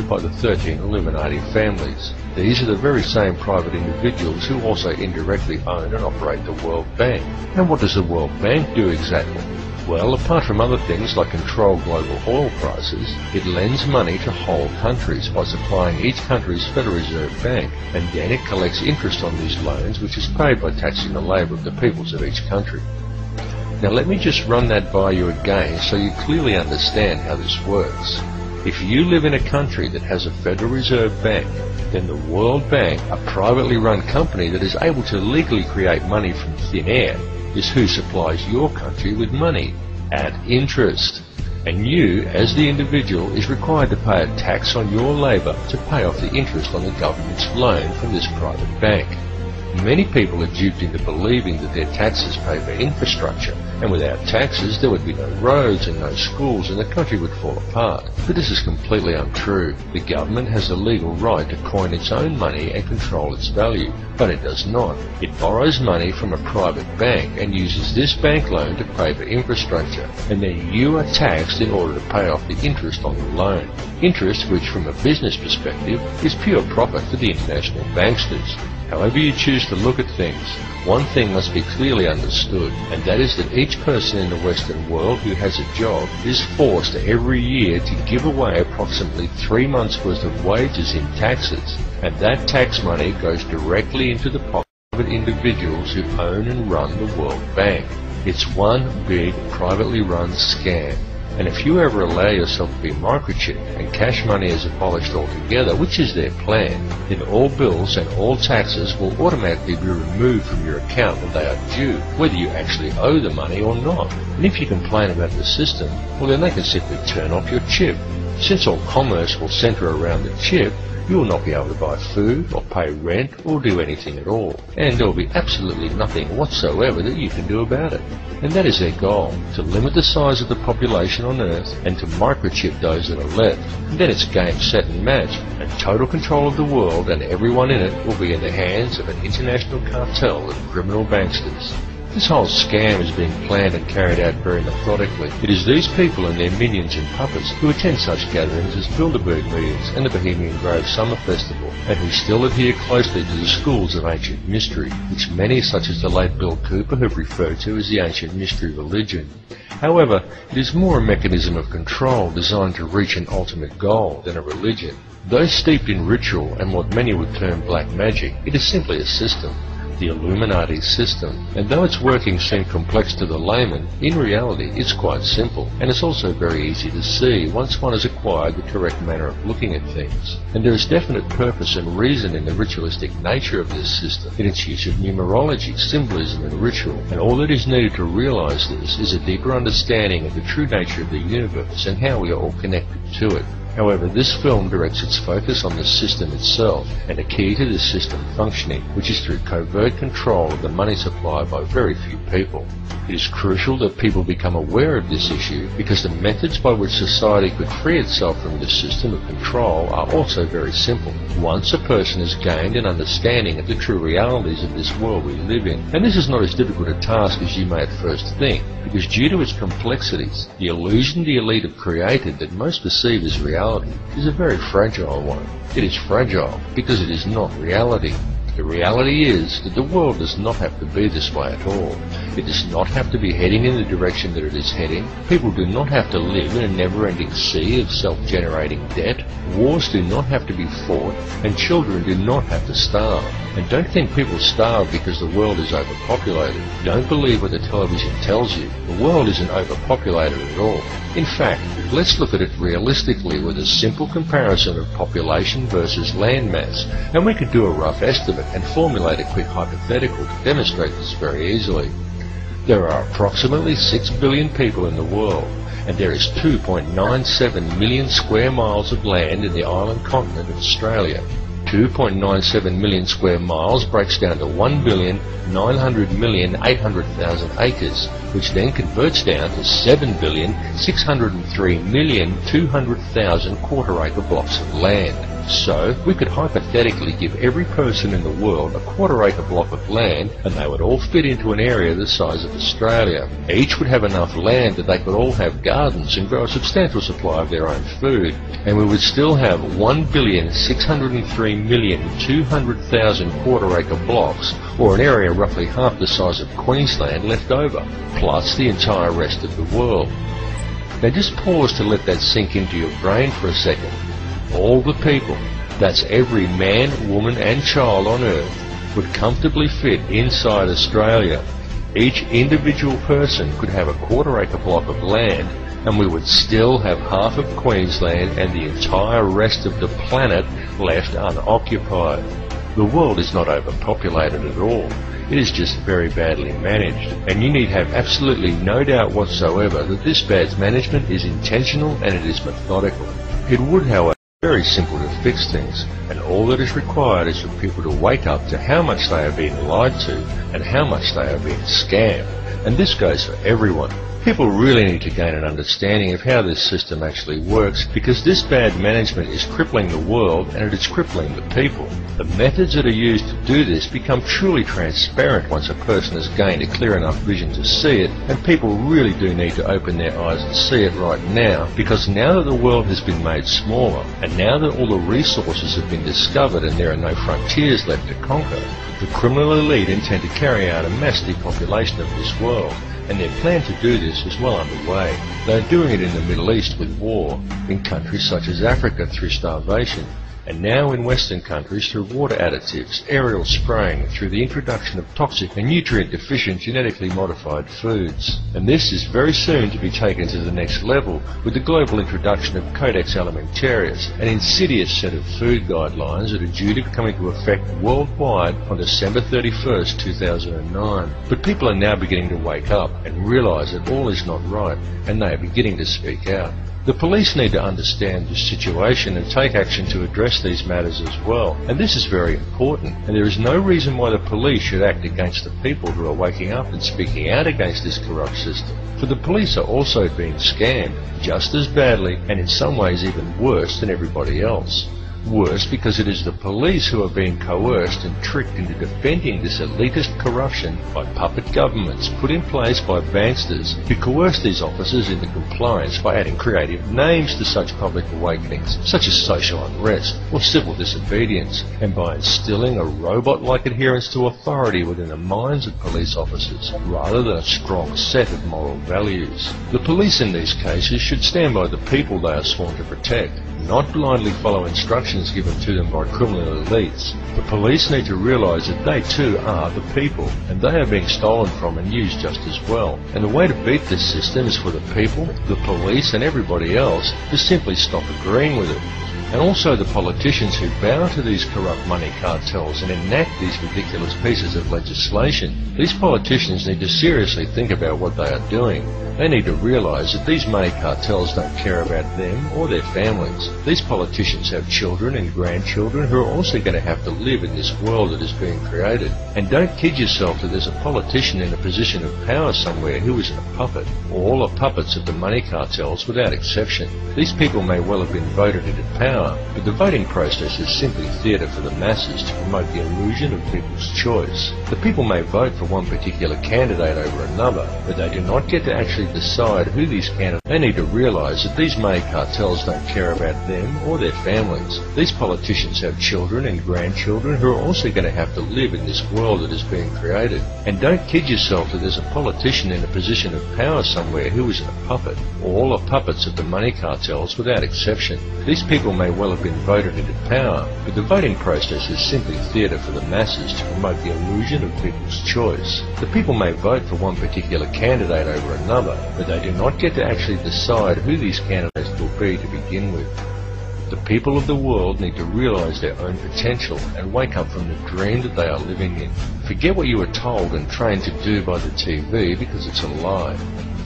by the 13 Illuminati families. These are the very same private individuals who also indirectly own and operate the World Bank. And what does the World Bank do exactly? Well, apart from other things like control global oil prices, it lends money to whole countries by supplying each country's Federal Reserve Bank, and then it collects interest on these loans, which is paid by taxing the labour of the peoples of each country. Now let me just run that by you again so you clearly understand how this works. If you live in a country that has a Federal Reserve Bank, then the World Bank, a privately run company that is able to legally create money from thin air, is who supplies your country with money at interest. And you, as the individual, is required to pay a tax on your labour to pay off the interest on the government's loan from this private bank. Many people are duped into believing that their taxes pay for infrastructure, and without taxes there would be no roads and no schools and the country would fall apart. But this is completely untrue. The government has the legal right to coin its own money and control its value, but it does not. It borrows money from a private bank and uses this bank loan to pay for infrastructure, and then you are taxed in order to pay off the interest on the loan. Interest which, from a business perspective, is pure profit for the international banksters. However you choose to look at things, one thing must be clearly understood, and that is that each person in the Western world who has a job is forced every year to give away approximately 3 months' worth of wages in taxes, and that tax money goes directly into the pocket of individuals who own and run the World Bank. It's one big privately run scam. And if you ever allow yourself to be microchipped and cash money is abolished altogether, which is their plan, then all bills and all taxes will automatically be removed from your account when they are due, whether you actually owe the money or not. And if you complain about the system, well then they can simply turn off your chip. Since all commerce will centre around the chip, you will not be able to buy food or pay rent or do anything at all, and there will be absolutely nothing whatsoever that you can do about it. And that is their goal, to limit the size of the population on Earth and to microchip those that are left. And then it's game, set and match, and total control of the world and everyone in it will be in the hands of an international cartel of criminal banksters. This whole scam is being planned and carried out very methodically. It is these people and their minions and puppets who attend such gatherings as Bilderberg meetings and the Bohemian Grove Summer Festival, and who still adhere closely to the schools of ancient mystery, which many such as the late Bill Cooper have referred to as the ancient mystery religion. However, it is more a mechanism of control designed to reach an ultimate goal than a religion. Though steeped in ritual and what many would term black magic, it is simply a system. The Illuminati system, and though its workings seem complex to the layman, in reality it's quite simple, and it's also very easy to see once one has acquired the correct manner of looking at things. And there is definite purpose and reason in the ritualistic nature of this system, in its use of numerology, symbolism and ritual, and all that is needed to realize this is a deeper understanding of the true nature of the universe and how we are all connected to it. However, this film directs its focus on the system itself, and a key to this system functioning, which is through covert control of the money supply by very few people. It is crucial that people become aware of this issue, because the methods by which society could free itself from this system of control are also very simple. Once a person has gained an understanding of the true realities of this world we live in, and this is not as difficult a task as you may at first think, because due to its complexities, the illusion the elite have created that most perceive as reality is a very fragile one. It is fragile because it is not reality. The reality is that the world does not have to be this way at all. It does not have to be heading in the direction that it is heading. People do not have to live in a never-ending sea of self-generating debt. Wars do not have to be fought, and children do not have to starve. And don't think people starve because the world is overpopulated. Don't believe what the television tells you. The world isn't overpopulated at all. In fact, let's look at it realistically with a simple comparison of population versus land mass, and we could do a rough estimate and formulate a quick hypothetical to demonstrate this very easily. There are approximately 6 billion people in the world, and there is 2.97 million square miles of land in the island continent of Australia. 2.97 million square miles breaks down to 1,900,800,000 acres, which then converts down to 7,603,200,000 quarter-acre blocks of land. So, we could hypothetically give every person in the world a quarter-acre block of land, and they would all fit into an area the size of Australia. Each would have enough land that they could all have gardens and grow a substantial supply of their own food, and we would still have 1,603,200,000 quarter-acre blocks, or an area roughly half the size of Queensland, left over, plus the entire rest of the world. Now just pause to let that sink into your brain for a second. All the people, that's every man, woman and child on Earth, would comfortably fit inside Australia. Each individual person could have a quarter-acre block of land, and we would still have half of Queensland and the entire rest of the planet left unoccupied. The world is not overpopulated at all. It is just very badly managed, and you need have absolutely no doubt whatsoever that this bad management is intentional and it is methodical. It would, however, be very simple to fix things, and all that is required is for people to wake up to how much they are being lied to and how much they are being scammed. And this goes for everyone. People really need to gain an understanding of how this system actually works, because this bad management is crippling the world and it is crippling the people. The methods that are used to do this become truly transparent once a person has gained a clear enough vision to see it, and people really do need to open their eyes and see it right now, because now that the world has been made smaller, and now that all the resources have been discovered and there are no frontiers left to conquer, the criminal elite intend to carry out a mass depopulation of this world. And their plan to do this is well underway. They are doing it in the Middle East with war, in countries such as Africa through starvation, and now in Western countries through water additives, aerial spraying, through the introduction of toxic and nutrient-deficient genetically modified foods. And this is very soon to be taken to the next level with the global introduction of Codex Alimentarius, an insidious set of food guidelines that are due to come into effect worldwide on December 31st, 2009. But people are now beginning to wake up and realise that all is not right, and they are beginning to speak out. The police need to understand this situation and take action to address these matters as well, and this is very important, and there is no reason why the police should act against the people who are waking up and speaking out against this corrupt system. For the police are also being scammed, just as badly and in some ways even worse than everybody else. Worse because it is the police who are being coerced and tricked into defending this elitist corruption by puppet governments put in place by banksters who coerce these officers into compliance by adding creative names to such public awakenings, such as social unrest or civil disobedience, and by instilling a robot-like adherence to authority within the minds of police officers, rather than a strong set of moral values. The police in these cases should stand by the people they are sworn to protect, not blindly follow instructions given to them by criminal elites. The police need to realise that they too are the people, and they are being stolen from and used just as well. And the way to beat this system is for the people, the police and everybody else to simply stop agreeing with it. And also the politicians who bow to these corrupt money cartels and enact these ridiculous pieces of legislation. These politicians need to seriously think about what they are doing. They need to realise that these money cartels don't care about them or their families. These politicians have children and grandchildren who are also going to have to live in this world that is being created. And don't kid yourself that there's a politician in a position of power somewhere who isn't a puppet. All are puppets of the money cartels without exception. These people may well have been voted into power, but the voting process is simply theatre for the masses to promote the illusion of people's choice. The people may vote for one particular candidate over another, but they do not get to actually decide who these candidates are. They need to realise that these money cartels don't care about them or their families. These politicians have children and grandchildren who are also going to have to live in this world that is being created. And don't kid yourself that there's a politician in a position of power somewhere who isn't a puppet. All are puppets of the money cartels without exception. These people may well have been voted into power, but the voting process is simply theatre for the masses to promote the illusion of people's choice. The people may vote for one particular candidate over another, but they do not get to actually decide who these candidates will be to begin with. The people of the world need to realise their own potential and wake up from the dream that they are living in. Forget what you were told and trained to do by the TV, because it's a lie.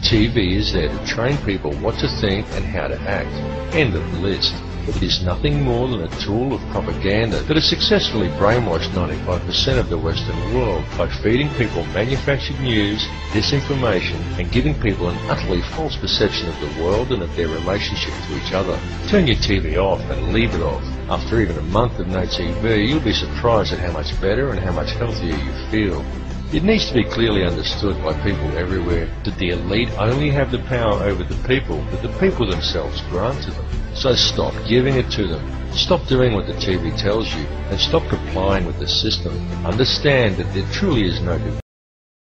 TV is there to train people what to think and how to act. End of list. It is nothing more than a tool of propaganda that has successfully brainwashed 95% of the Western world by feeding people manufactured news, disinformation, and giving people an utterly false perception of the world and of their relationship to each other. Turn your TV off and leave it off. After even a month of no TV, you'll be surprised at how much better and how much healthier you feel. It needs to be clearly understood by people everywhere that the elite only have the power over the people that the people themselves grant to them. So stop giving it to them. Stop doing what the TV tells you and stop complying with the system. Understand that there truly is no